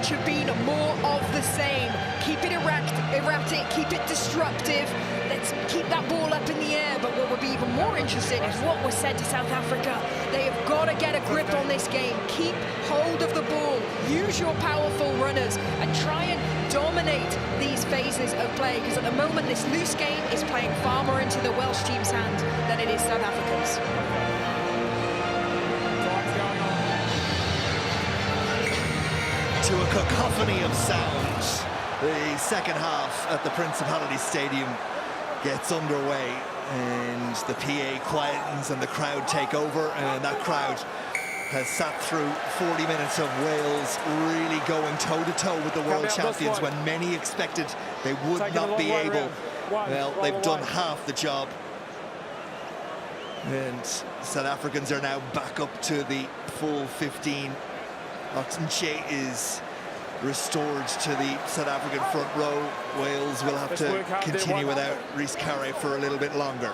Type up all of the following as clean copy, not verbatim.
match have been more of the same. Keep it erratic, keep it disruptive. Let's keep that ball up in the air. But what would be even more interesting is what was said to South Africa. They have got to get a grip on this game. Keep hold of the ball. Use your powerful runners and try and dominate these phases of play. Because at the moment, this loose game is playing far more into the Welsh team's hand than it is South Africa's. To a cacophony of sound, the second half at the Principality Stadium gets underway, and the PA quietens and the crowd take over, and that crowd has sat through 40 minutes of Wales really going toe-to-toe with the world champions when many expected they would not be able. Well, they've done half the job, and South Africans are now back up to the full 15. Oxenche is restored to the South African front row. Wales will have to continue without Rhys Carré for a little bit longer.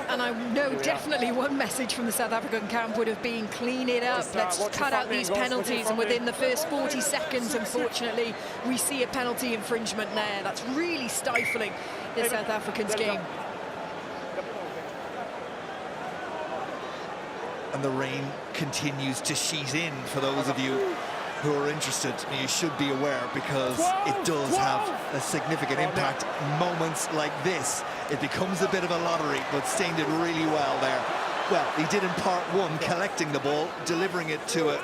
And I know definitely one message from the South African camp would have been clean it up. Let's cut out these penalties. And within the first 40 seconds, unfortunately, we see a penalty infringement there. That's really stifling the South Africans' game. And the rain continues to sheet in for those of you who are interested. You should be aware, because it does have a significant impact. Moments like this, it becomes a bit of a lottery, but Steyn did really well there. Well, he did in part one, collecting the ball, delivering it to a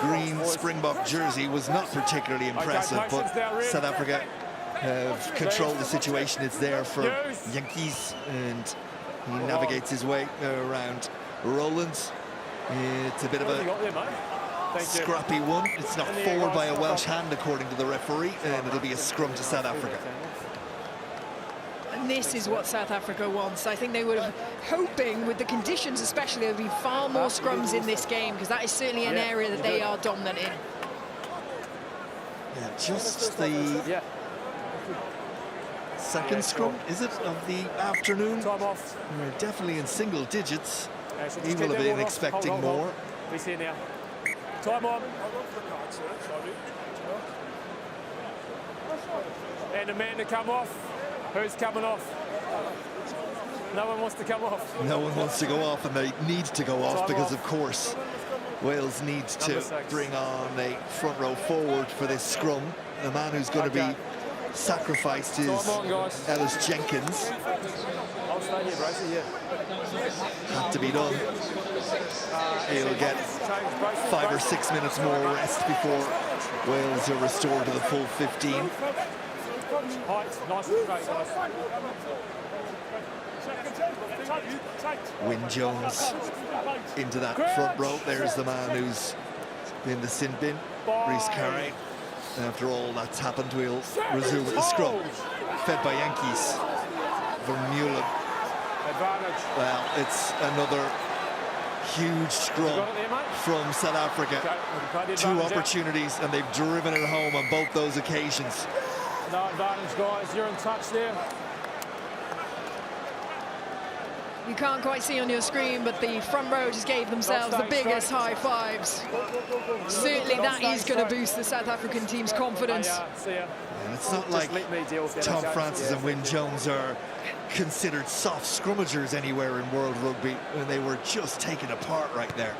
green Springbok jersey was not particularly impressive, but South Africa have controlled the situation. It's there for Jantjies, and he navigates his way around Roland. It's a bit of a scrappy one. It's not forward by a Welsh hand, according to the referee, and it'll be a scrum to South Africa. And this is what South Africa wants. I think they were hoping, with the conditions especially, there would be far more scrums in this game, because that is certainly an area that they are dominant in. Yeah, just the second scrum, is it, of the afternoon? We're definitely in single digits. He will have been expecting more. Time on. And a man to come off. Who's coming off? No one wants to come off. No one wants to go off, and they need to go off because, of course, Wales needs to bring on a front row forward for this scrum. The man who's going to be sacrificed is Ellis Jenkins. I'll stay here, Bracey, Had to be done. He'll get 5 or 6 minutes more rest before Wales are restored to the full 15. Wyn Jones into that front row. There's the man who's in the sin bin, Rhys Carré. After all that's happened, we'll resume with the scrum. Fed by Jantjies. Vermeulen. Well, it's another huge scrum from South Africa. 2 opportunities, and they've driven it home on both those occasions. No advantage, guys. You're in touch there. You can't quite see on your screen, but the front row just gave themselves the biggest high fives. Certainly that is going to boost the South African team's confidence. And it's not like Tom Francis and Wyn Jones are considered soft scrummagers anywhere in World Rugby, when they were just taken apart right there.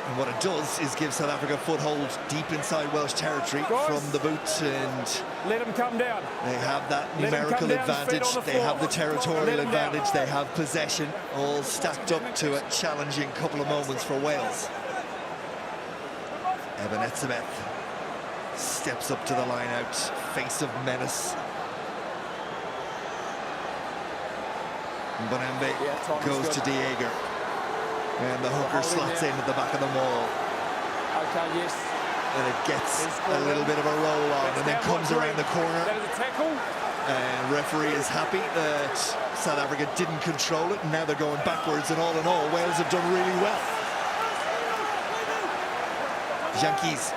And what it does is give South Africa a foothold deep inside Welsh territory from the boot, and let them come down. They have that numerical advantage, they have the territorial advantage, they have possession, all stacked up to a challenging couple of moments for Wales. Eben Etzebeth steps up to the line out, face of menace. Bonembe goes to De Jager. And the hooker slots in at the back of the maul. Okay, yes. And it gets a little bit of a roll on, and then comes around the corner. That is a tackle. And referee is happy that South Africa didn't control it, and now they're going backwards, and all in all, Wales have done really well. Jantjies.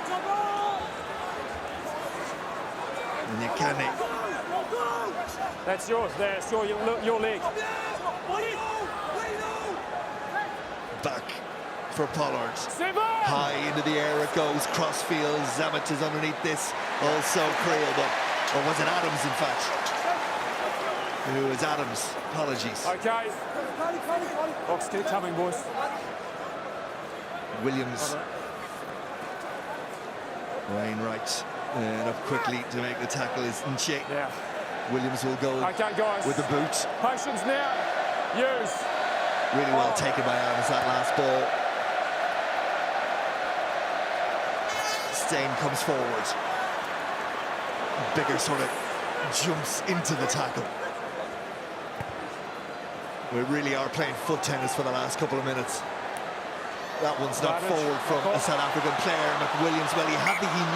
Nyakane. That's yours. That's your leg. back for Pollard. Simon! High into the air it goes, crossfield. Zammit is underneath this, also Creel, or was it Adams in fact? It was Adams, apologies. Okay. Box keep coming, boys. Williams. Wainwright, and up quickly to make the tackle is Nche. Yeah. Williams will go Okay, guys. with the boot. Patience now. Use. Really well taken by Adams, that last ball. Stain comes forward. Bigger sort of jumps into the tackle. We really are playing foot tennis for the last couple of minutes. That one's knocked forward from a South African player, McWilliams. Well, he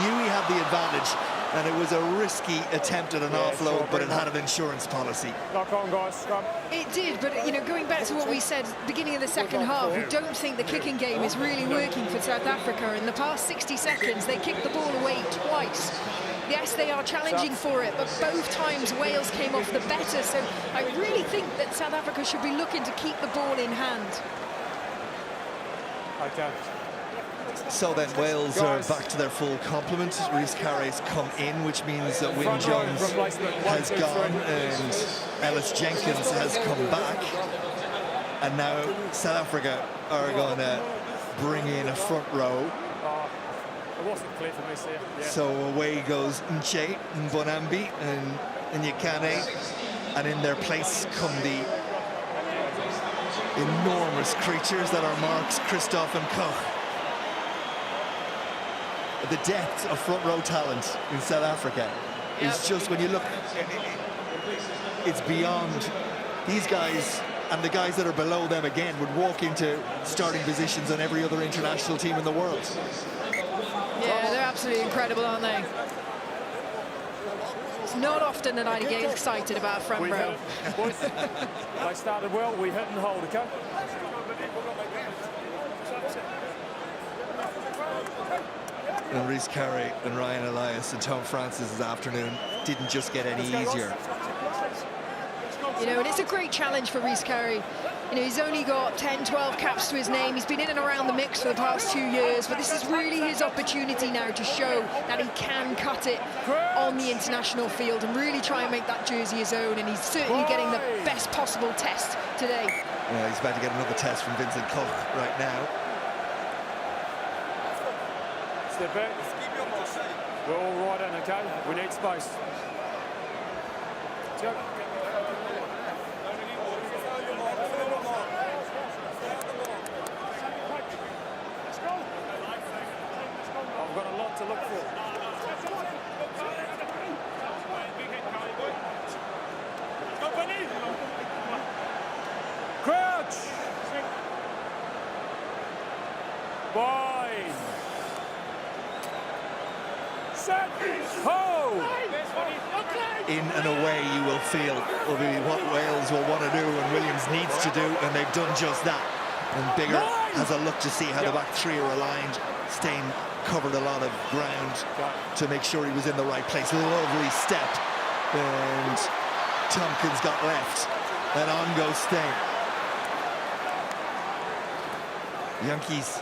knew he had the advantage, and it was a risky attempt at an offload, sure, but it had an insurance policy. Lock on, guys. Come. It did, but you know, going back to what we said beginning of the second half, we don't think the kicking game is really working for South Africa. In the past 60 seconds, they kicked the ball away twice. Yes, they are challenging for it, but both times Wales came off the better. So I really think that South Africa should be looking to keep the ball in hand. Okay. So then Wales are back to their full complement. Rhys Carre's come in, which means that Wyn Jones has gone and Ellis Jenkins has come back. And now South Africa are going to bring in a front row. It wasn't clear for me, sir. Yeah. So away goes Nche, Mbonambi and Nyakane. And in their place come the enormous creatures that are Marks, Christoph and Koch. The depth of front row talent in South Africa is just, when you look, it's beyond. These guys and the guys that are below them again would walk into starting positions on every other international team in the world. Yeah, they're absolutely incredible, aren't they? It's not often that I get excited about front row. Boys, they started well, we hit and hold, okay? And Rhys Carre and Ryan Elias and Tom Francis this afternoon didn't just get any easier. You know, and it's a great challenge for Rhys Carre. You know, he's only got 10, 12 caps to his name. He's been in and around the mix for the past 2 years, but this is really his opportunity now to show that he can cut it on the international field and really try and make that jersey his own, and he's certainly getting the best possible test today. Yeah, he's about to get another test from Vincent Koch right now. Step back. We're all right in, okay? We need space. Let's go. I've got a lot to look for. Crouch! Wide! Set! Ho! In and away, you will feel will be what Wales will want to do and Williams needs to do, and they've done just that. And Biggar has a look to see how the back three are aligned. Stain covered a lot of ground to make sure he was in the right place. Lovely step, and Tompkins got left, and on goes Stain. Yankees,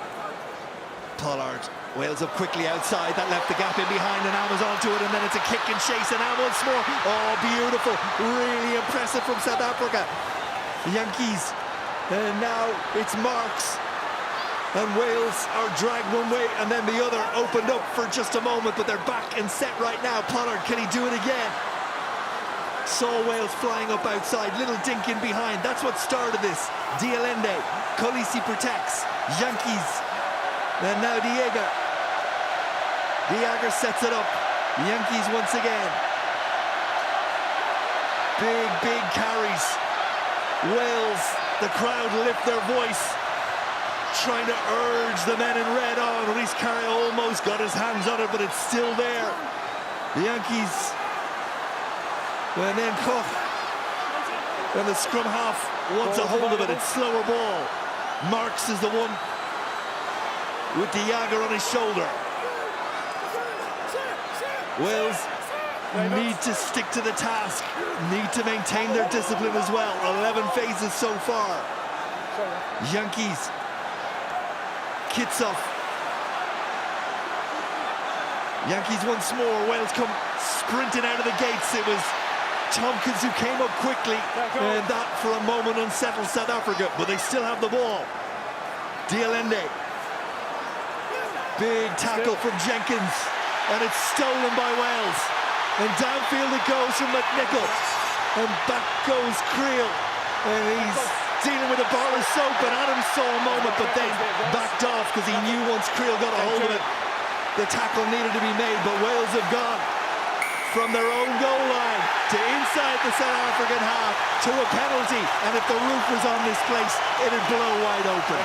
Pollard. Wales up quickly outside, that left the gap in behind, and Alma's onto it, and then it's a kick and chase, and Alma once more. Oh, beautiful, really impressive from South Africa. The Yankees, and now it's Marks, and Wales are dragged one way, and then the other opened up for just a moment, but they're back and set right now. Pollard, can he do it again? Saw Wales flying up outside, little dink in behind, that's what started this. Dialende, Kolisi protects, Yankees, and now Diego. Diager sets it up. Yankees once again. Big carries. Wales, the crowd lift their voice, trying to urge the men in red on. Rhys Carre almost got his hands on it, but it's still there. The Yankees. And then Koch. And the scrum half wants a hold of it. It's slower ball. Marks is the one with Diager on his shoulder. Wales need to stick to the task, need to maintain their discipline as well. 11 phases so far. Yankees Kitsov. Yankees once more. Wales come sprinting out of the gates. It was Tompkins who came up quickly, and that for a moment unsettled South Africa, but they still have the ball. Dialende. Big tackle from Jenkins, and it's stolen by Wales. And downfield it goes from McNicholl, and back goes Creel, and he's dealing with a bar of soap, and Adams saw a moment, but then backed off because he knew once Creel got a hold of it, the tackle needed to be made. But Wales have gone from their own goal line to inside the South African half to a penalty, and if the roof was on this place, it'd blow wide open.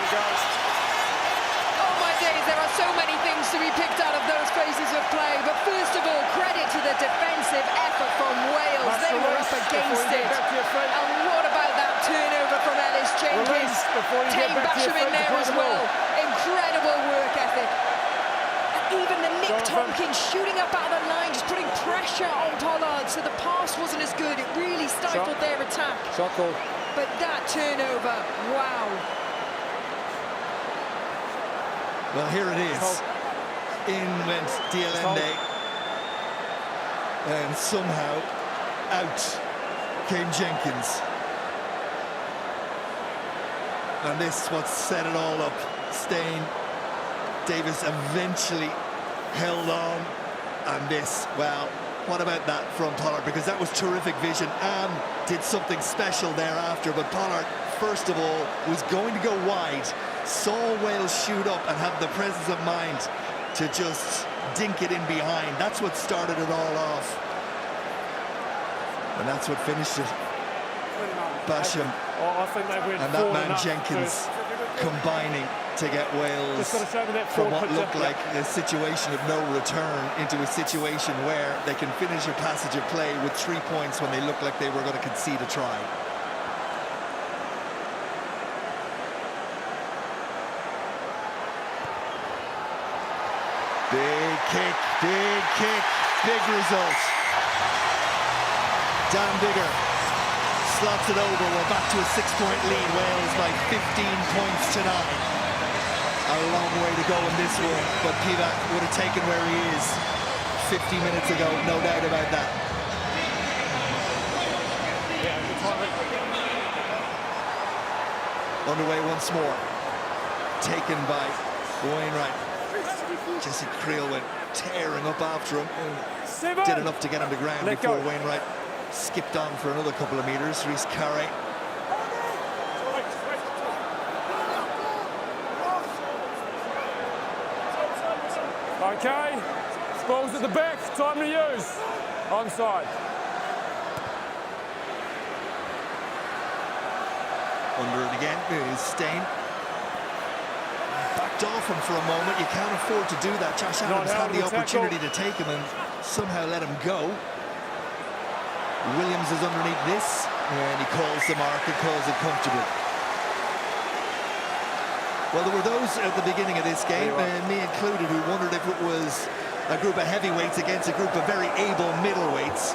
Oh my days, there are so many things to be picked out of those phases of play, but first of all, credit to the defensive effort from Wales. They were up against it. And what about that turnover from Ellis Jenkins? Tame Basham in there as well. Incredible work ethic. Even the Nick Tompkins shooting up out of the line, just putting pressure on Pollard, so the pass wasn't as good. It really stifled their attack. Shot call. But that turnover, wow. Well, here it is. In went Dialende, and somehow out came Jenkins. And this is what set it all up. Stain. Davis eventually held on, and this, well, what about that from Pollard? Because that was terrific vision. Did something special thereafter, but Pollard, first of all, was going to go wide, saw Wales shoot up and have the presence of mind to just dink it in behind. That's what started it all off, and that's what finished it. Basham and that man Jenkins combining to get Wales from what looked like a situation of no return into a situation where they can finish a passage of play with 3 points when they looked like they were going to concede a try. Big kick, big result. Dan Biggar slots it over. We're back to a 6-point lead. Wales by 15 points to 9. A long way to go in this one, but Pivac would have taken where he is 50 minutes ago, no doubt about that. Underway once more. Taken by Wainwright. Jesse Creel went tearing up after him. Did enough to get him to ground before Wainwright skipped on for another couple of meters. Rhys Carré. Okay, balls at the back, time to use. Onside. Under it again is Stain. Backed off him for a moment. You can't afford to do that. Josh Adams had the opportunity to take him and somehow let him go. Williams is underneath this, and he calls the mark and calls it comfortably. Well, there were those at the beginning of this game, and me included, who wondered if it was a group of heavyweights against a group of very able middleweights.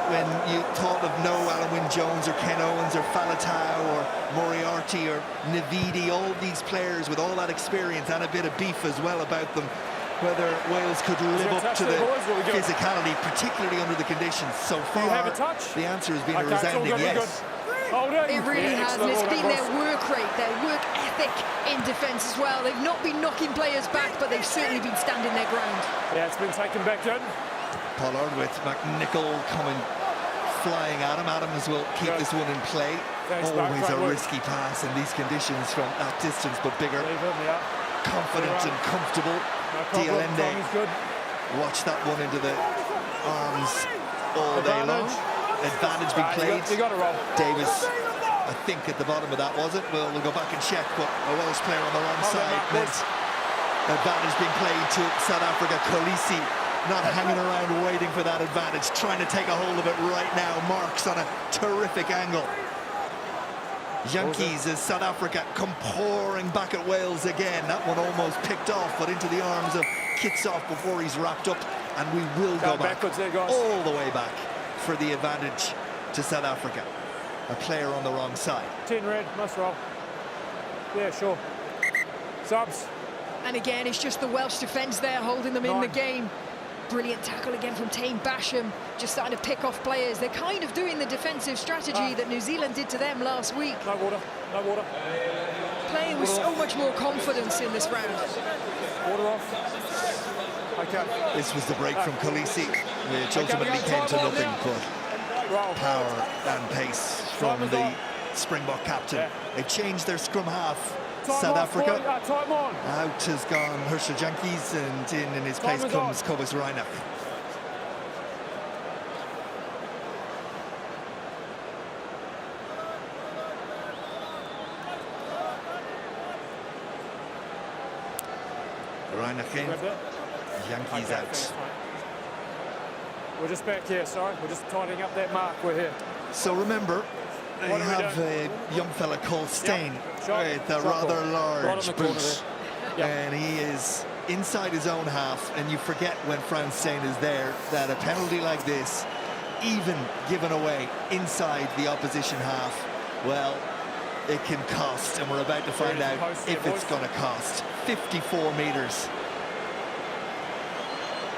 When you thought of no Alan Wynne-Jones or Ken Owens or Faletau or Moriarty or Navidi, all these players with all that experience and a bit of beef as well about them, whether Wales could live up to the physicality, particularly under the conditions. So far, the answer has been a resounding yes. It really has, and it's been their work rate, their work ethic in defence as well. They've not been knocking players back, but they've certainly been standing their ground. Yeah, it's been taken back in. Pollard with McNicholl coming flying at him. Adams will keep this one in play. Always a risky pass in these conditions from that distance, but Biggar, confident and comfortable. Dialende, watch that one into the arms all day long. Advantage being played. You got it wrong. Davis, I think at the bottom of that, was it? Well, we'll go back and check, but a Welsh player on the wrong side meant advantage being played to South Africa. Kolisi not hanging around waiting for that advantage, trying to take a hold of it right now. Marks on a terrific angle. Yankees as South Africa come pouring back at Wales again. That one almost picked off, but into the arms of Kitsov before he's wrapped up, and we will go back all the way back for the advantage to South Africa. A player on the wrong side. 10 red, must roll. Yeah, sure. Subs. And again, it's just the Welsh defence there holding them in the game. Brilliant tackle again from Tame Basham, just starting to pick off players. They're kind of doing the defensive strategy that New Zealand did to them last week. No water, no water. Playing with so much more confidence in this round. Water off. Okay. This was the break from Khaleesi, which ultimately came to nothing but power and pace from the Springbok captain. They changed their scrum half. South Africa. Out has gone Herschel Jantjies, and in his place comes Cobus Reinach. Reinach in, Jantjies out. We're just back here, sorry. We're just tidying up that mark. We're here. So remember, they have a young fella called Steyn with a rather large boot, and he is inside his own half, and you forget when Frans Steyn is there that a penalty like this, even given away inside the opposition half, well, it can cost, and we're about to find out if it's going to cost. 54 metres.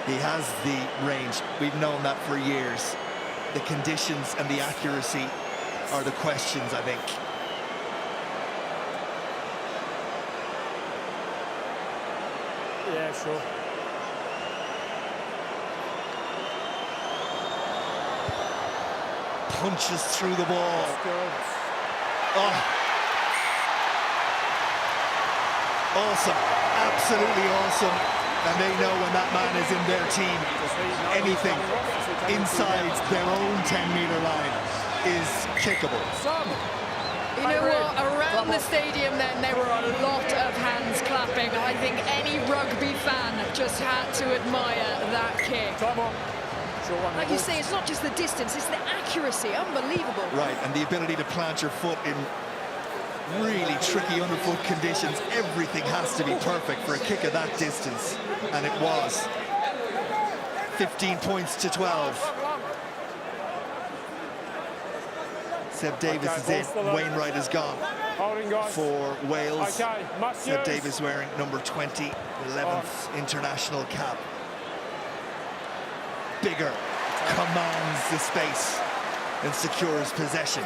He has the range. We've known that for years. The conditions and the accuracy are the questions, I think. Yeah, sure. Punches through the ball. Oh. Awesome. Absolutely awesome. And they know when that man is in their team, anything inside their own 10-metre line is kickable. You know what? Around the stadium then, there were a lot of hands clapping. I think any rugby fan just had to admire that kick. Like you say, it's not just the distance, it's the accuracy. Unbelievable. Right, and the ability to plant your foot in really tricky underfoot conditions. Everything has to be perfect for a kick of that distance, and it was. 15 points to 12. Seb Davis is in. Wainwright is gone for Wales. Seb Davis wearing number 20, 11th international cap. Bigger, commands the space and secures possession.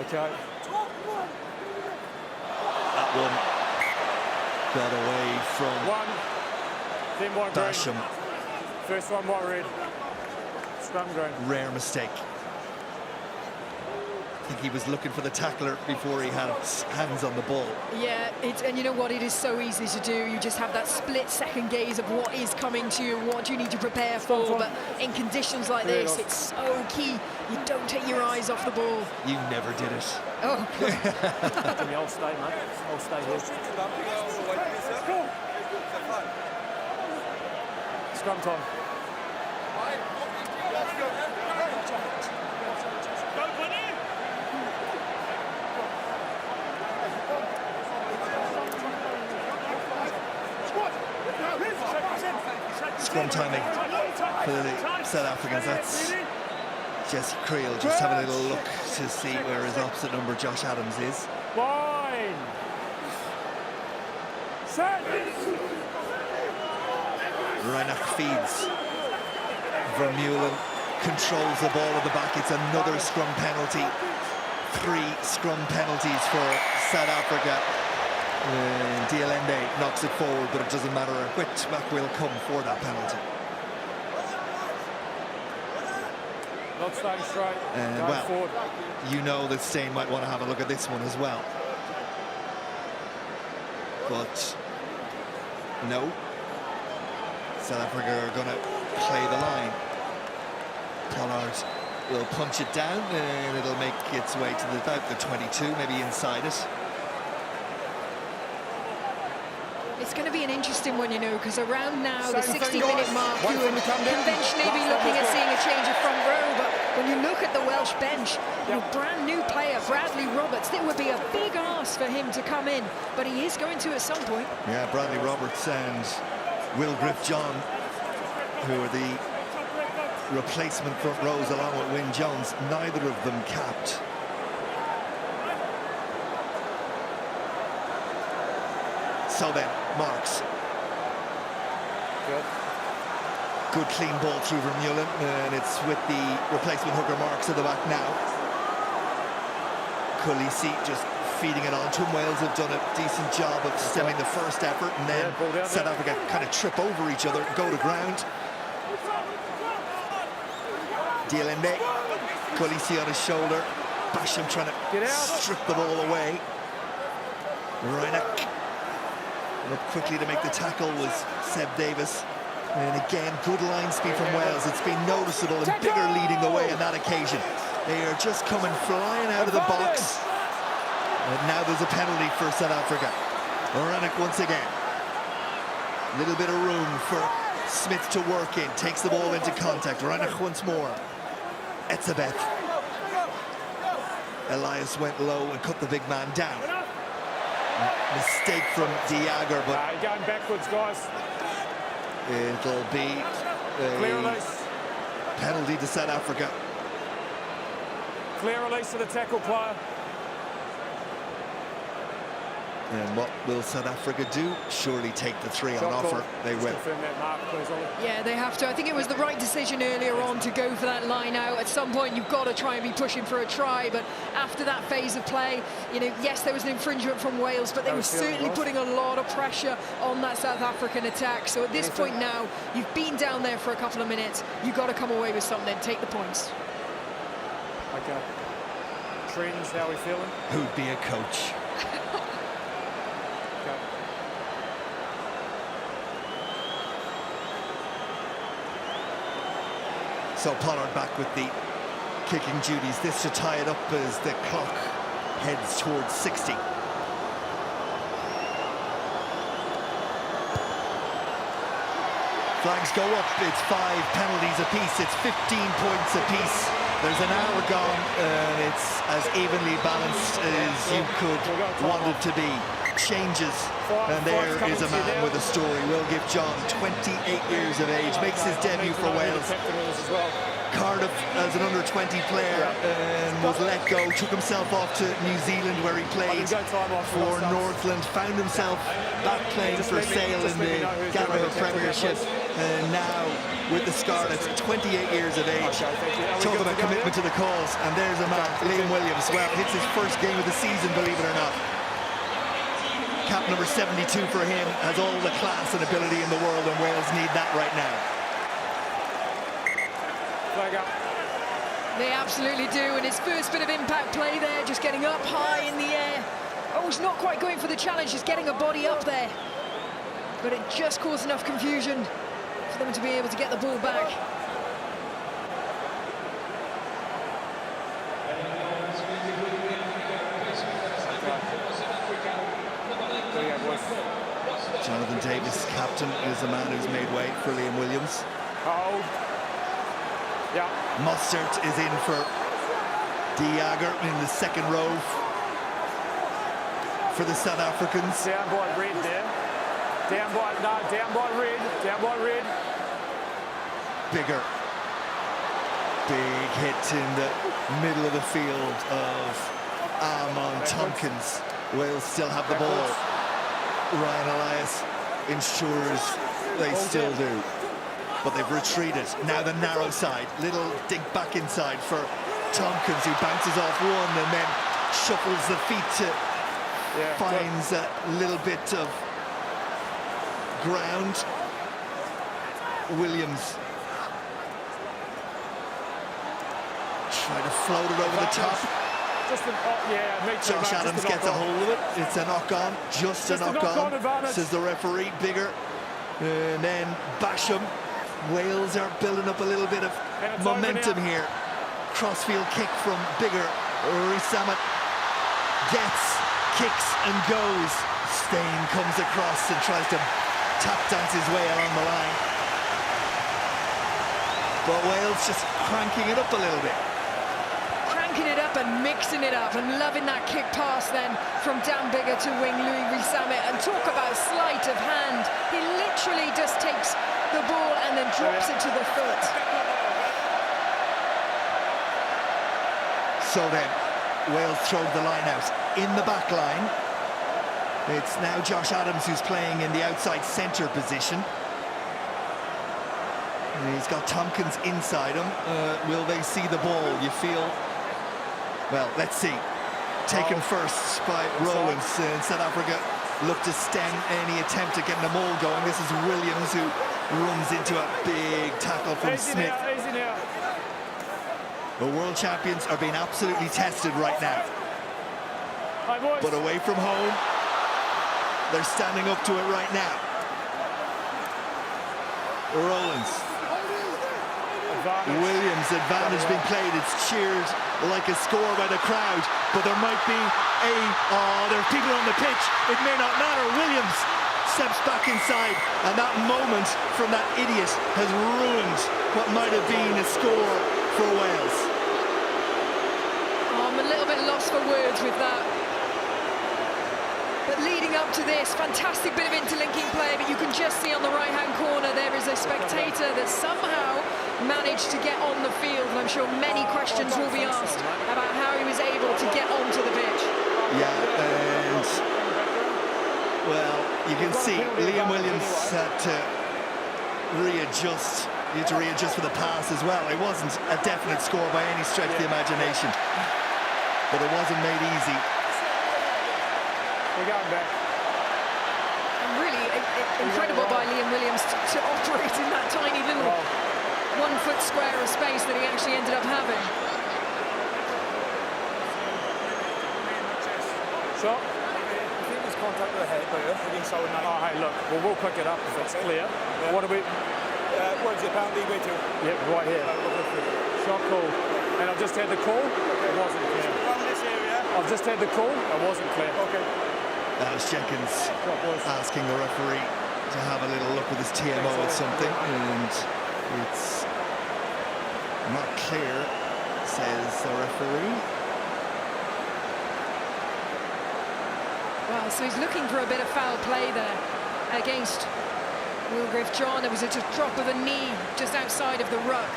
Okay. That one got away from Basham. First one, white red. Scrum green. Rare mistake. I think he was looking for the tackler before he had hands on the ball. Yeah, and you know what? It is so easy to do. You just have that split-second gaze of what is coming to you, what do you need to prepare for. But in conditions like this, it's so key. You don't take your eyes off the ball. You never did it. Oh. I'll stay, mate. I'll stay here. Scrum time. Scrum timing for the South Africans. That's Jesse Creel just having a little look to see where his opposite number, Josh Adams, is. Line. Set. Reinach feeds. Vermeulen controls the ball at the back. It's another scrum penalty. 3 scrum penalties for South Africa. Dialende knocks it forward, but it doesn't matter which back will come for that penalty. Not staying straight. Well, forward. You know that Steyn might want to have a look at this one as well. But no. South Africa are going to play the line. Pollard will punch it down, and it'll make its way to about the 22, maybe inside it. It's going to be an interesting one, you know, because around now, the 60-minute mark, you would conventionally be looking at seeing a change of front row, but when you look at the Welsh bench, you know, brand new player, Bradley Roberts, it would be a big ask for him to come in, but he is going to at some point. Yeah, Bradley Roberts and Will Griff-John, who are the replacement front rows along with Wyn Jones, neither of them capped. So then, Marks. Good clean ball through Vermeulen, and it's with the replacement hooker Marks at the back now. Khaleesi just feeding it on to him. Wales have done a decent job of stemming the first effort, and then South Africa kind of trip over each other, go to ground. Dielende, Khaleesi on his shoulder, Basham trying to strip the ball away. Reinach up quickly to make the tackle was Seb Davis. And again, good line speed from Wales. It's been noticeable, and Bigger leading the way on that occasion. They are just coming flying out of the box. And now there's a penalty for South Africa. Reinach once again. Little bit of room for Smith to work in. Takes the ball into contact. Reinach once more. Etzebeth. Elias went low and cut the big man down. Mistake from De Jager, but going backwards, guys. It'll be a penalty to South Africa. Clear release of the tackle player. And what will South Africa do? Surely take the 3 on offer. They will. Yeah, they have to. I think it was the right decision earlier on to go for that line out. At some point, you've got to try and be pushing for a try. But after that phase of play, you know, yes, there was an infringement from Wales, but they were certainly putting a lot of pressure on that South African attack. So at this point now, you've been down there for a couple of minutes. You've got to come away with something. Take the points. Okay. Trends, how are we feeling? Who'd be a coach? So Pollard back with the kicking duties. This should tie it up as the clock heads towards 60. Flags go up. It's 5 penalties apiece. It's 15 points apiece. There's an hour gone, and it's as evenly balanced as you could want it to be. Changes, and there is a man with a story. Will Give John, 28 years of age, makes his debut for Wales. Cardiff as an under-20 player and was let go, took himself off to New Zealand where he played for Northland, found himself back playing for Sale in the Gallagher Premiership, and now with the Scarlets, 28 years of age. Talk about commitment to the cause, and there's a man, Liam Williams. Well, hits his first game of the season, believe it or not. Cap number 72 for him, has all the class and ability in the world, and Wales need that right now. Flag up. They absolutely do, and his first bit of impact play there, just getting up high in the air. Oh, he's not quite going for the challenge, just getting a body up there. But it just caused enough confusion for them to be able to get the ball back. Jonathan Davis, captain, is a man who's made way for Liam Williams. Yeah. Mostert is in for De Jager in the second row for the South Africans. Down by Red there. Down by Red. Bigger. Big hit in the middle of the field of Armand Tompkins. Wales still have the ball. Ryan Elias ensures they still do. But they've retreated. Now the narrow side. Little dig back inside for Tompkins, who bounces off one and then shuffles the feet to finds a little bit of ground. Williams trying to float it over the top. Josh Adams gets a hold of it. It's a knock-on. Just a knock-on, says the referee. Bigger. And then Basham. Wales are building up a little bit of momentum here. Crossfield kick from Bigger. Risamet gets, kicks and goes. Steyn comes across and tries to tap dance his way along the line. But Wales just cranking it up a little bit. Cranking it up and mixing it up, and loving that kick pass then from Dan Bigger to wing Louis Risamet. And talk about sleight of hand. He literally just takes the ball and then drops it to the foot. So then, Wales throw the line out. In the back line, it's now Josh Adams who's playing in the outside centre position. And he's got Tompkins inside him. Will they see the ball? You feel... Well, let's see. Taken first by Rowlands. South Africa look to stem any attempt at getting the maul going. This is Williams who runs into a big tackle from Smith. Easy now. The world champions are being absolutely tested right now. Hi, boys. But away from home, they're standing up to it right now. Rowlands. Williams, advantage being played. It's cheered like a score by the crowd, but there might be there are people on the pitch. It may not matter. Williams steps back inside, and that moment from that idiot has ruined what might have been a score for Wales. I'm a little bit lost for words with that. But leading up to this, fantastic bit of interlinking play, but you can just see on the right-hand corner there is a spectator that somehow managed to get on the field, and I'm sure many questions will be asked about how he was able to get onto the pitch. Yeah, and well, you can see Liam Williams had to readjust. He had to readjust for the pass as well. It wasn't a definite score by any stretch of the imagination, but it wasn't made easy. We're going back. And really incredible by Liam Williams to operate in that tiny little 1 foot square of space that he actually ended up having. Shot. I think there's contact with the head, but I think so. Oh, hey, look, we'll pick it up if it's clear. Yeah. What are we? Where's it apparently way to? Yep, right here. Shot call. And I've just had the call. It wasn't clear. Around this area. I've just had the call. It wasn't clear. Okay. Alice Jenkins asking the referee to have a little look with his TMO at something, and it's not clear, says the referee. Well, so he's looking for a bit of foul play there against Will Griff-John. There was a drop of a knee just outside of the ruck.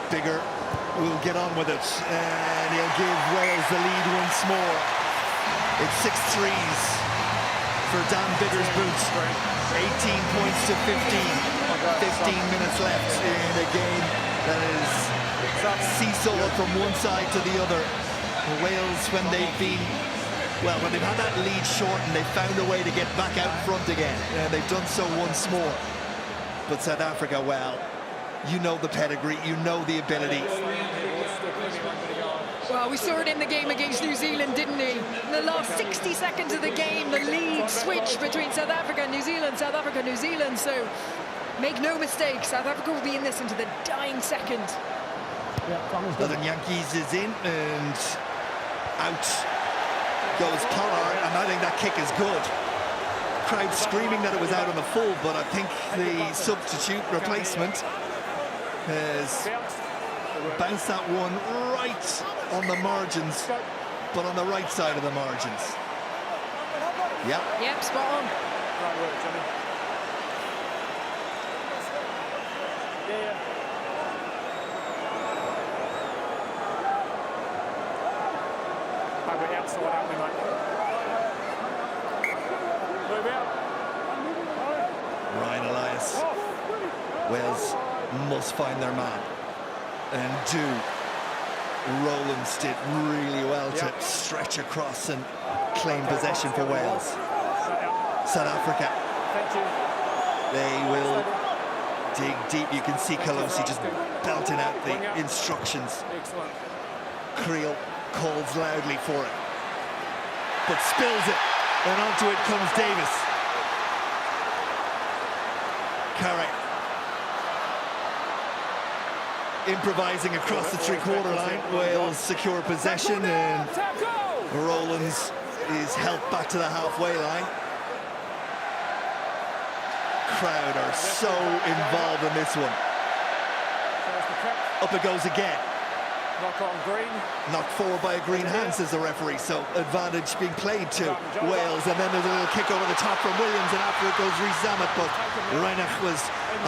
Biggar will get on with it, and he'll give Wales the lead once more. It's 6 threes for Dan Biggar's boots. 18 points to 15. 15 minutes left in a game that is seesawed from one side to the other. Wales, when they've been, well, when they've had that lead shortened, they've found a way to get back out front again. They've done so once more. But South Africa, well, you know the pedigree, you know the ability. Well, we saw it in the game against New Zealand, didn't we? In the last 60 seconds of the game, the lead switched between South Africa and New Zealand, South Africa, New Zealand. So make no mistake, South Africa will be in this into the dying second. The Yankees is in, and out goes Pollard, and I think that kick is good. Crowd screaming that it was out on the full, but I think the substitute replacement has bounced that one right on the margins, but on the right side of the margins. Yep, spot on. Right work, Johnny. Yeah. We're outside, aren't we, mate? Move out. Ryan Elias. Wales must find their man, and do. Rowlands did really well to stretch across and claim possession for Wales. South Africa, they will dig deep. You can see Kalosi just belting out the instructions. Creel calls loudly for it, but spills it, and onto it comes Davis. Carrick improvising across the three-quarter line. Wales secure possession, and Rowlands is helped back to the halfway line. Crowd are so involved in this one. Up it goes again. Knock on green. Knocked forward by a green hand, says the referee, so advantage being played to Wales. And then there's a little kick over the top from Williams, and after it goes Rees-Zammit, but Reinach was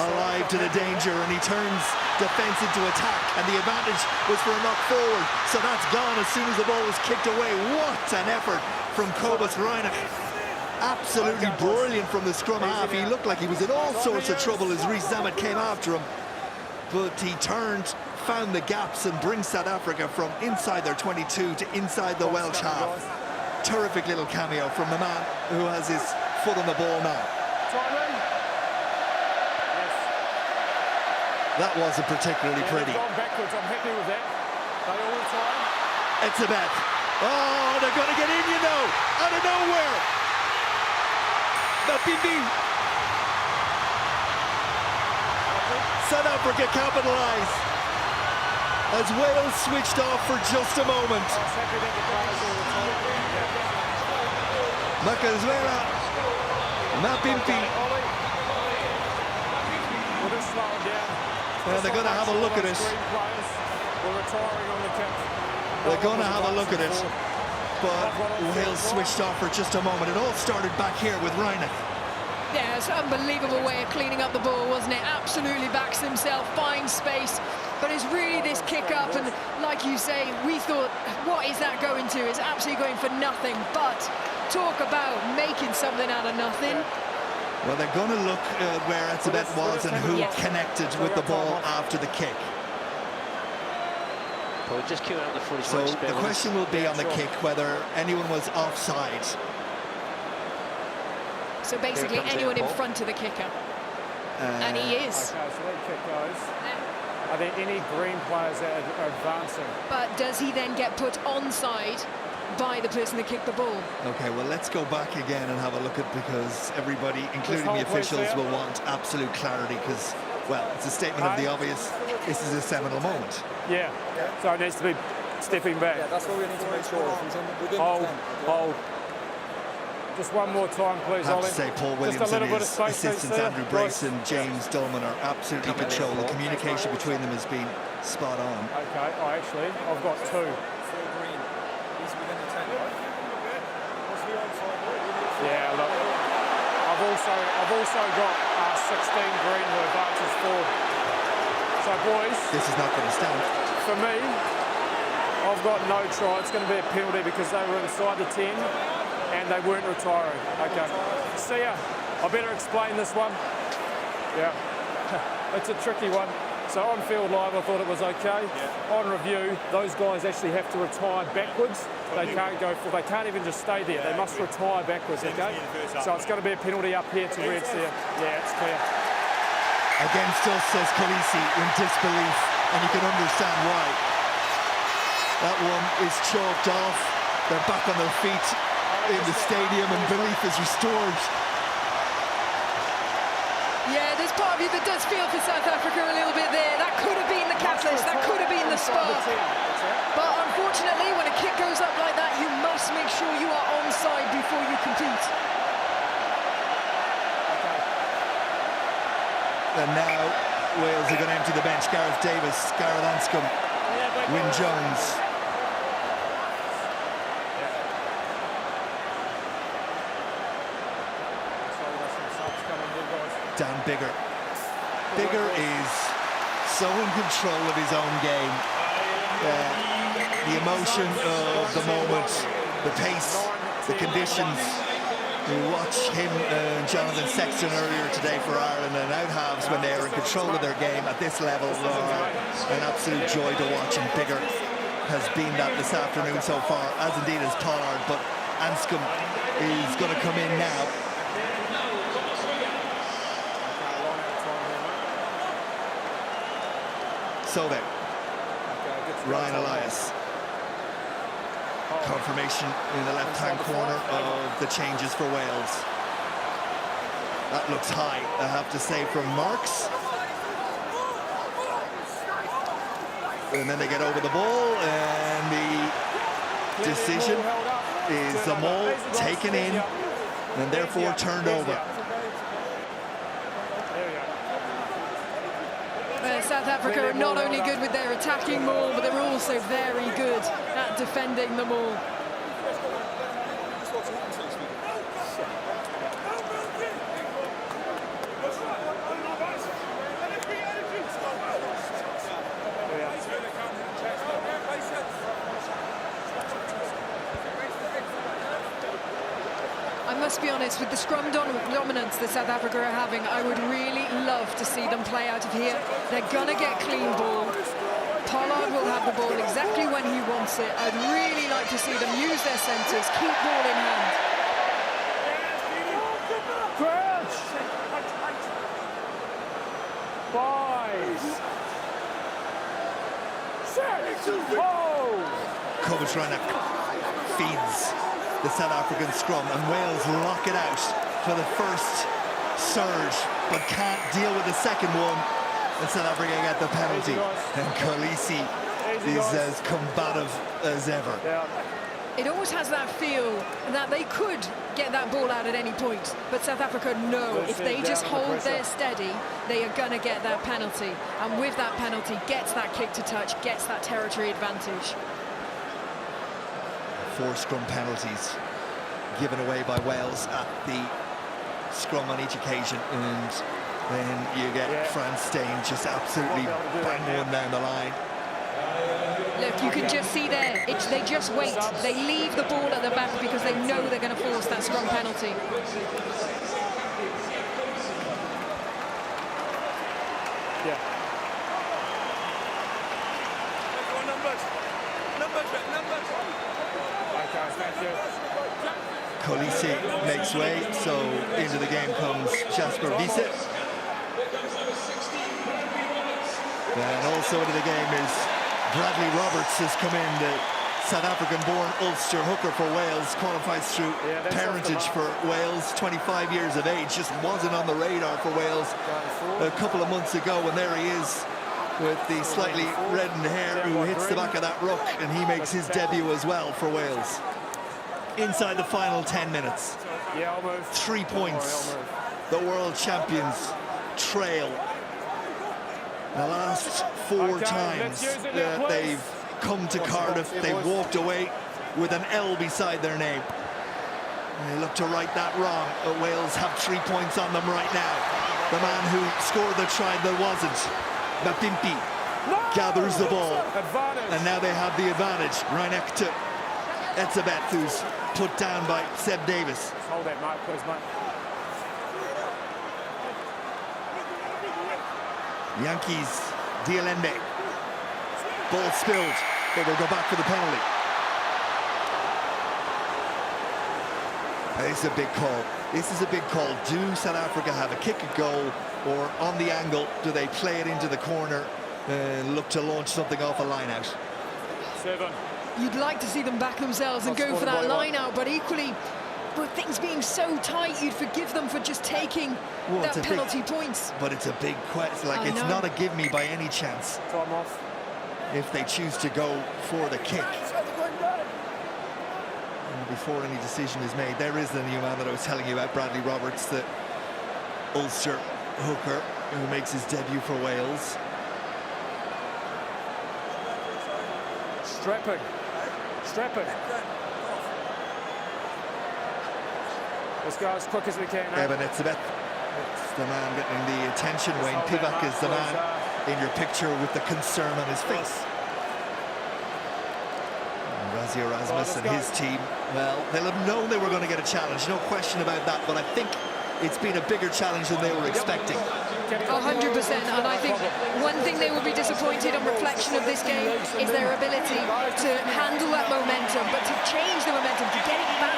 alive to the danger, and he turns defence into attack, and the advantage was for a knock forward, so that's gone as soon as the ball was kicked away. What an effort from Cobus Reinach. Absolutely brilliant from the scrum half. He looked like he was in all sorts of trouble as Rees-Zammit came after him, but he turned, found the gaps, and brings South Africa from inside their 22 to inside the Welsh half. Terrific little cameo from the man who has his foot on the ball now. That wasn't particularly pretty. Backwards, I'm happy with that. They all the time. Etzebeth. Oh, they're going to get in, you know, out of nowhere. Mapimpi. South Africa capitalise as Wales switched off for just a moment. Makazuela, Mapimpi. We'll just slow it down. They're going to have a look at it. They're going to have a look at it. But Wales switched off for just a moment. It all started back here with Reinach. Yeah, it's an unbelievable way of cleaning up the ball, wasn't it? Absolutely backs himself, finds space, but it's really this kick up, and like you say, we thought, what is that going to? It's absolutely going for nothing, but talk about making something out of nothing. Well, they're going to look where Etzebeth was and who connected with the ball after the kick. Well, just queuing up the footage. So the question will be on the kick whether anyone was offside. So basically anyone in front of the kicker. And he is. Okay, so that kick goes. Are there any green players that are advancing? But does he then get put onside by the person that kicked the ball? Okay, well, let's go back again and have a look at, because everybody, including the officials, will want absolute clarity, because, well, it's a statement of the obvious. This is a seminal moment. Yeah, so it needs to be stepping back. Yeah, that's what we need to make sure. If he's within Hold, 10. hold. Just one more time, please, I have Ollie. to say, Paul Williams Just a little and bit of his space, assistants, there. Andrew Brace and James Dolman, are absolutely control. The communication between them has been spot on. Okay, actually, I've got two. Full green. He's within the 10, right? What's the onside? Yeah, look. I've also got 16 green who advances forward. So, boys, This is not going to stand. for me, I've got no try. It's going to be a penalty because they were inside the 10 and they weren't retiring. Okay. See ya. I better explain this one. Yeah. It's a tricky one. So on field live, I thought it was okay. Yeah. On review, those guys actually have to retire backwards. They can't go for. They can't even just stay there. They must retire backwards. Okay. So it's going to be a penalty up here to Reds there. Yeah, it's clear. Against us, says Khaleesi, in disbelief, and you can understand why. That one is chalked off. They're back on their feet in the stadium, and belief is restored. Yeah, there's part of you that does feel for South Africa a little bit there. That could have been the catalyst, that could have been the spark. But unfortunately, when a kick goes up like that, you must make sure you are onside before you compete. And now Wales are going to empty the bench. Gareth Davis, Gareth Anscombe, Wyn Jones. Dan Biggar. Biggar is so in control of his own game. The emotion of the moment, the pace, the conditions. We watched him and Jonathan Sexton earlier today for Ireland, and out halves when they are in control of their game at this level are an absolute joy to watch, and Biggar has been that this afternoon so far, as indeed is Pollard, but Anscombe is going to come in now. So then, Ryan Elias. Confirmation in the left-hand corner of the changes for Wales. That looks high, I have to say, from Marks. And then they get over the ball, and the decision is the ball taken in and therefore turned over. South South Africa are not only good with their attacking maul, but they're also very good at defending the maul. I must be honest, with the scrum dominance that South Africa are having, I would really love to see them play out of here. They're gonna get clean ball. Pollard will have the ball exactly when he wants it. I'd really like to see them use their centres, keep ball in hand. Crouch! 5, 6, hold! Cobus Reinach feeds the South African scrum, and Wales lock it out for the first surge, but can't deal with the second one. And South Africa get the penalty. And Kolisi is as combative as ever. It always has that feel that they could get that ball out at any point, but South Africa know if they just hold their steady, they are going to get that penalty. And with that penalty, gets that kick to touch, gets that territory advantage. 4 scrum penalties given away by Wales at the scrum on each occasion, and then you get Frans Steyn just absolutely bang one down the line. Look, you can just see there, they just wait. They leave the ball at the back because they know they're going to force that scrum penalty. Kolisi makes way, so into the game comes Jasper Wiese. And also into the game is Bradley Roberts, has come in, the South African-born Ulster hooker for Wales, qualifies through parentage for Wales, 25 years of age, just wasn't on the radar for Wales a couple of months ago, and there he is with the slightly reddened hair, who hits the back of that ruck, and he makes his debut as well for Wales. Inside the final 10 minutes. 3 points. The world champions trail. The last 4 times that they've come to Cardiff, they've walked away with an L beside their name. And they look to right that wrong, but Wales have 3 points on them right now. The man who scored the try that wasn't, Mapimpi, gathers the ball, and now they have the advantage. Reinach to Etzebeth, who's put down by Seb Davis. Hold that, Mark, please, mate. Yankees, Dialende. Ball spilled, but they'll go back for the penalty. This is a big call. This is a big call. Do South Africa have a kick a goal, or on the angle, do they play it into the corner and look to launch something off a line out? 7. You'd like to see them back themselves and go for that line out, but equally, with things being so tight, you'd forgive them for just taking that penalty points. But it's a big question. Like, it's not a give me by any chance. Time off. If they choose to go for the kick. And before any decision is made, there is the new man that I was telling you about, Bradley Roberts, the Ulster hooker who makes his debut for Wales. Strapping. Let's go as quick as we can. Eben Etzebeth, it's the man getting the attention. Wayne Pivac is the man in your picture with the concern on his face. And Rassie Erasmus and his team, well, they'll have known they were going to get a challenge, no question about that, but I think it's been a bigger challenge than they were expecting. 100%, and I think one thing they will be disappointed on reflection of this game is their ability to handle that momentum, but to change the momentum, to get it back,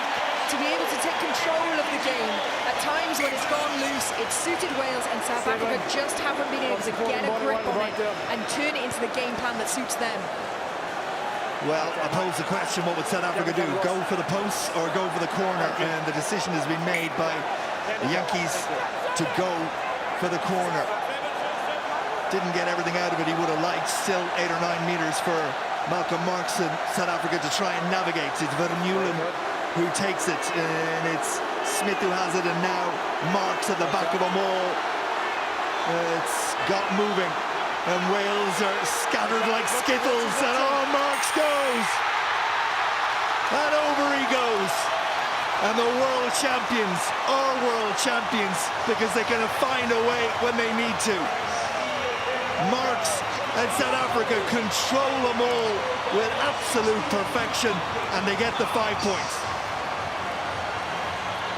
to be able to take control of the game. At times when it's gone loose, it's suited Wales, and South Africa just haven't been able to get a grip on it and turn it into the game plan that suits them. Well, I pose the question, what would South Africa do? Go for the posts or go for the corner? And the decision has been made by the Yankees to go for the corner. Didn't get everything out of it he would have liked. Still 8 or 9 meters for Malcolm Marx and South Africa to try and navigate. It's Vermeulen who takes it, and it's Smith who has it, and now Marx at the back of them all. It's got moving. And Wales are scattered like skittles, and on Marks goes. And over he goes. And the world champions are world champions because they can find a way when they need to. Marks and South Africa control them all with absolute perfection, and they get the 5 points.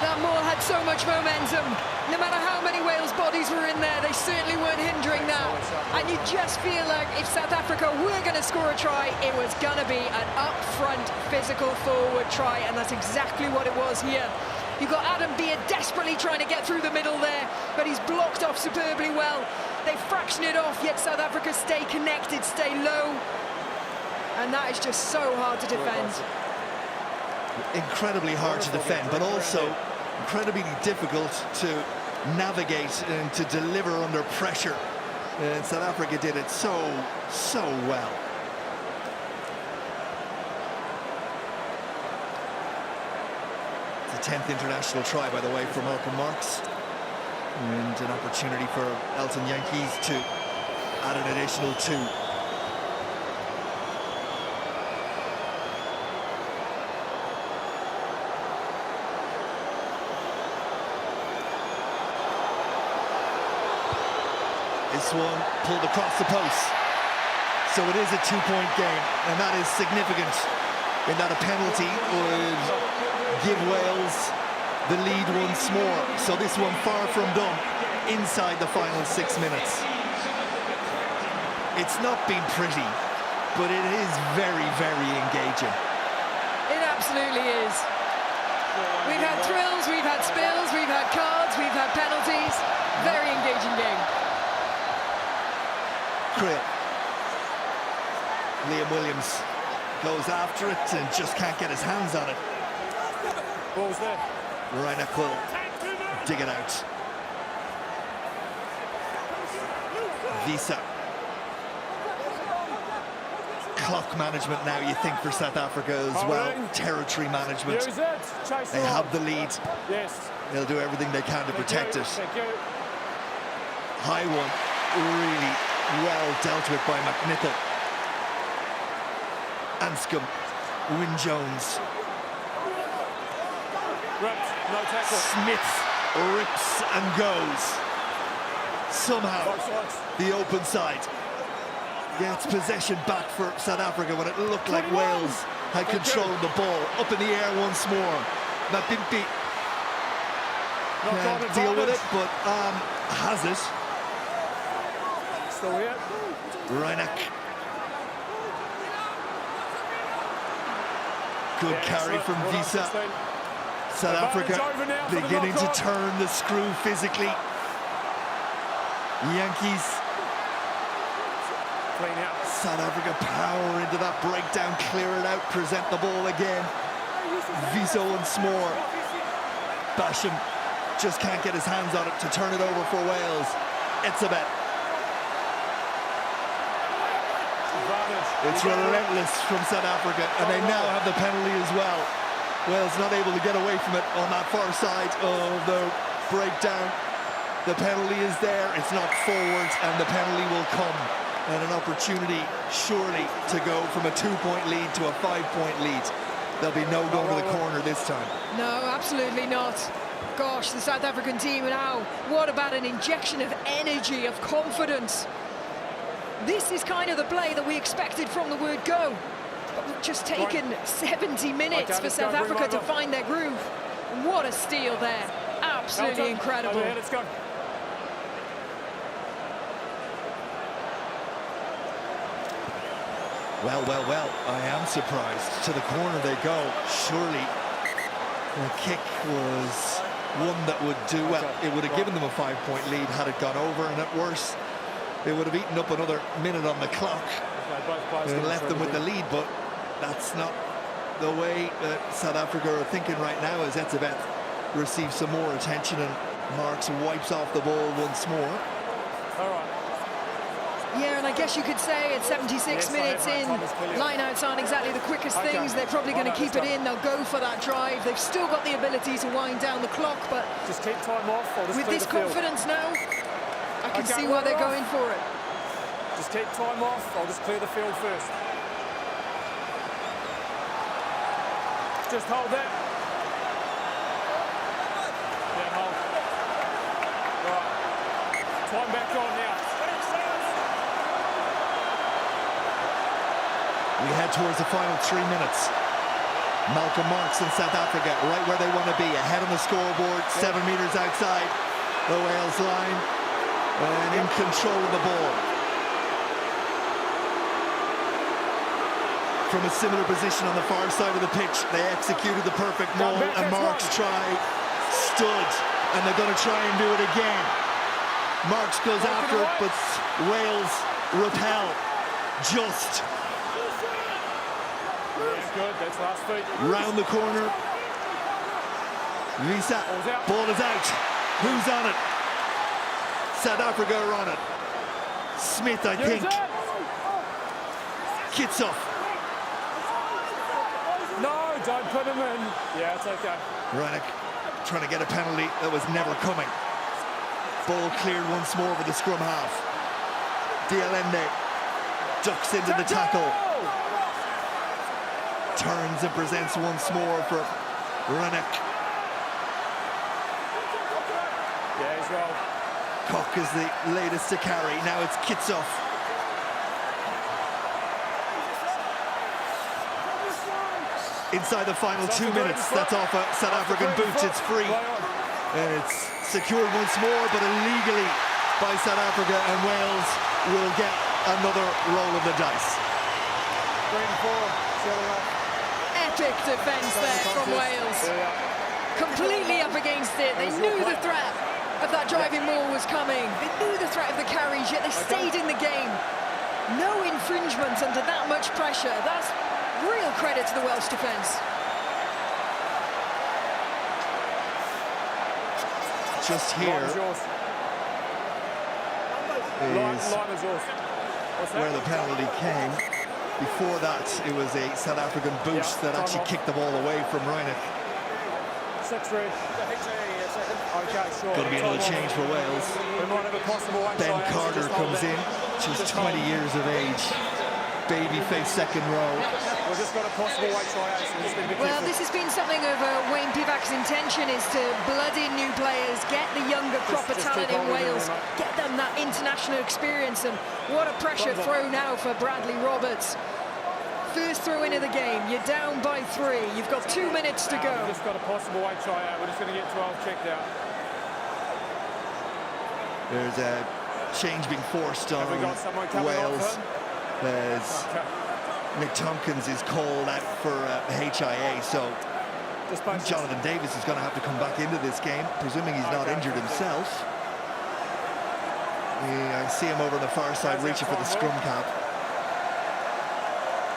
That maul had so much momentum. No matter how many Wales bodies were in there, they certainly weren't hindering that. And you just feel like if South Africa were going to score a try, it was going to be an up-front, physical forward try, and that's exactly what it was here. You've got Adam Beard desperately trying to get through the middle there, but he's blocked off superbly well. They fraction it off, yet South Africa stay connected, stay low. And that is just so hard to defend. Incredibly hard to defend, but also incredibly difficult to navigate and to deliver under pressure. And South Africa did it so well. It's the 10th international try, by the way, for Malcolm Marks. And an opportunity for Elton Jantjies to add an additional 2. This one pulled across the post. So it is a 2-point game, and that is significant in that a penalty would give Wales the lead once more. So this one far from done inside the final 6 minutes. It's not been pretty, but it is very, very engaging. It absolutely is. We've had thrills, we've had spills, we've had cards, we've had penalties. Very engaging game. Kriel. Liam Williams goes after it and just can't get his hands on it. What was that? Reinach will dig it out. Wiese. Clock management now, you think, for South Africa as well. Territory management. They have the lead. Yes. They'll do everything they can to protect it. Thank you. High one, really well dealt with by McNichol. Anscombe, Wyn Jones. Ripped, no tackle. Smith rips and goes. Somehow, the open side gets possession back for South Africa when it looked like Wales had controlled the ball. Up in the air once more. Mapimpi can't deal with it, but has it. Still here. Reinach. Good carry from Wiese. South Africa beginning to turn the screw physically. Jantjies. Clean out. South Africa power into that breakdown, clear it out, present the ball again. Wiese once more. Basham just can't get his hands on it to turn it over for Wales. Etzebeth. It's relentless from South Africa, and they now have the penalty as well. Wales not able to get away from it on that far side of the breakdown. The penalty is there, it's not forwards, and the penalty will come. And an opportunity, surely, to go from a 2-point lead to a 5-point lead. There'll be no going to the corner this time. No, absolutely not. Gosh, the South African team now, what about an injection of energy, of confidence? This is kind of the play that we expected from the word go. But we've just taken 70 minutes for South Africa to find their groove. What a steal there. Absolutely incredible. Let's go. Well, I am surprised. To the corner they go. Surely the kick was one that would do well. It would have given them a 5-point lead had it gone over, and at worst, they would have eaten up another minute on the clock and left them with the lead, but that's not the way that South Africa are thinking right now as Etzebeth receives some more attention and Marks wipes off the ball once more. All right. Yeah, and I guess you could say at 76 minutes in, lineouts aren't exactly the quickest things. They're probably going to keep it in. They'll go for that drive. They've still got the ability to wind down the clock, but just keep time off. With this confidence now, I can see why they're going for it. Just keep time off. I'll just clear the field first. Just hold that. Yeah, hold. Right. Time back on now. We head towards the final 3 minutes. Malcolm Marx in South Africa, right where they want to be, ahead on the scoreboard, 7 metres outside the Wales line, and in control of the ball. From a similar position on the far side of the pitch, they executed the perfect maul, and Marx stood, and they're going to try and do it again. Marx goes after it, but Wales repel. Just. Good, that's last feet. Round the corner. Lisa, ball is out. Who's on it? South Africa are on it. Smith, I think. Kitshoff. No, don't put him in. Yeah, it's okay. Reinach trying to get a penalty that was never coming. Ball cleared once more over the scrum half. Dialende ducks into the tackle. Turns and presents once more for Reinach. Yeah, he's well. Koch is the latest to carry. Now it's Kitshoff. Inside the final 2 minutes. That's off a South African boot. It's free. And it's secured once more, but illegally by South Africa, and Wales will get another roll of the dice. 3 and 4, shutting off. Epic defence there from Wales. Completely up against it. They knew the threat of that driving maul was coming. They knew the threat of the carriage, yet they stayed in the game. No infringement under that much pressure. That's real credit to the Welsh defence. Just here is where the penalty came. Before that, it was a South African boot that actually kicked the ball away from Reinach. 6 red. Okay, sure. Going to be another change for Wales. We might have a possible Ben Carter comes in, just 20 years of age. Baby-faced second row. We've just got a possible white try. Well, this has been something of Wayne Pivac's intention, is to blood in new players, get the younger crop of talent in Wales, get them that international experience, and what a pressure throw now for Bradley Roberts. First throw in of the game, you're down by 3, you've got 2 minutes to go. We've just got a possible white try out, we're just going to get 12 checked out. There's a change being forced on Wales. There's Nick Tompkins is called out for HIA, so Jonathan Davis is going to have to come back into this game, presuming he's not injured himself. I see him over on the far side reaching for the scrum cap.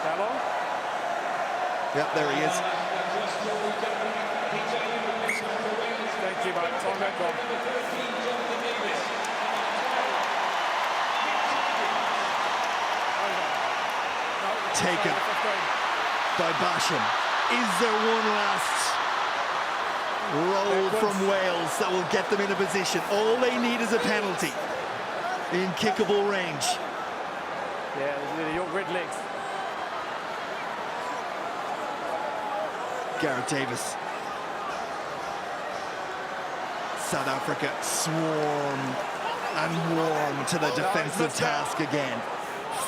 How long? Yep, there he is. Thank you, mate. Time back on. Taken by Basham. Is there one last roll from Wales that will get them in a position? All they need is a penalty in kickable range. Yeah, your red legs. Gareth Davis. South Africa swarm and warm to the defensive task again.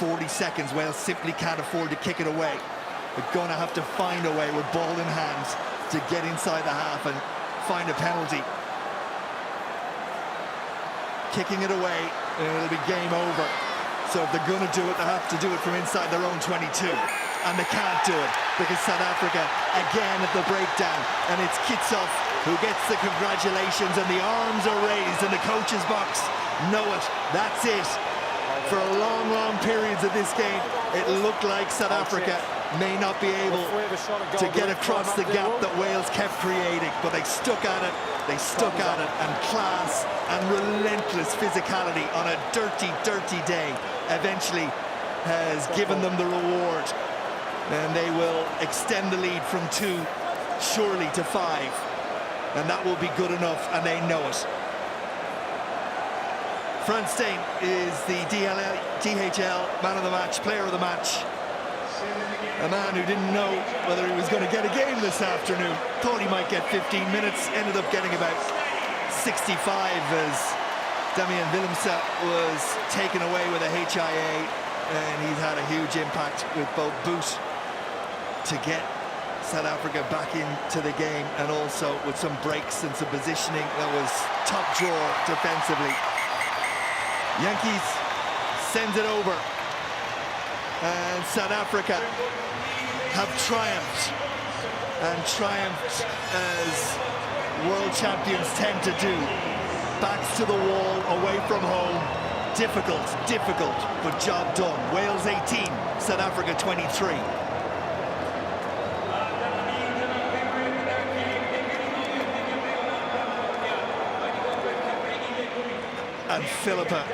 40 seconds, Wales simply can't afford to kick it away. They're going to have to find a way with ball in hand to get inside the half and find a penalty. Kicking it away, and it'll be game over. So if they're going to do it, they have to do it from inside their own 22. And they can't do it, because South Africa, again at the breakdown, and it's Kitshoff who gets the congratulations, and the arms are raised in the coach's box. Know it, that's it. For long, long periods of this game, it looked like South Africa may not be able to get across the gap that Wales kept creating, but they stuck at it, and class and relentless physicality on a dirty, dirty day eventually has given them the reward, and they will extend the lead from 2 surely to 5, and that will be good enough, and they know it. Frans Steyn is the DHL man of the match, player of the match. A man who didn't know whether he was going to get a game this afternoon. Thought he might get 15 minutes, ended up getting about 65 as Damian Willemse was taken away with a HIA, and he's had a huge impact with both boot to get South Africa back into the game, and also with some breaks and some positioning that was top drawer defensively. Yankees sends it over, and South Africa have triumphed, and triumphed as world champions tend to do. Backs to the wall, away from home. Difficult, but job done. Wales 18, South Africa 23. And Philippa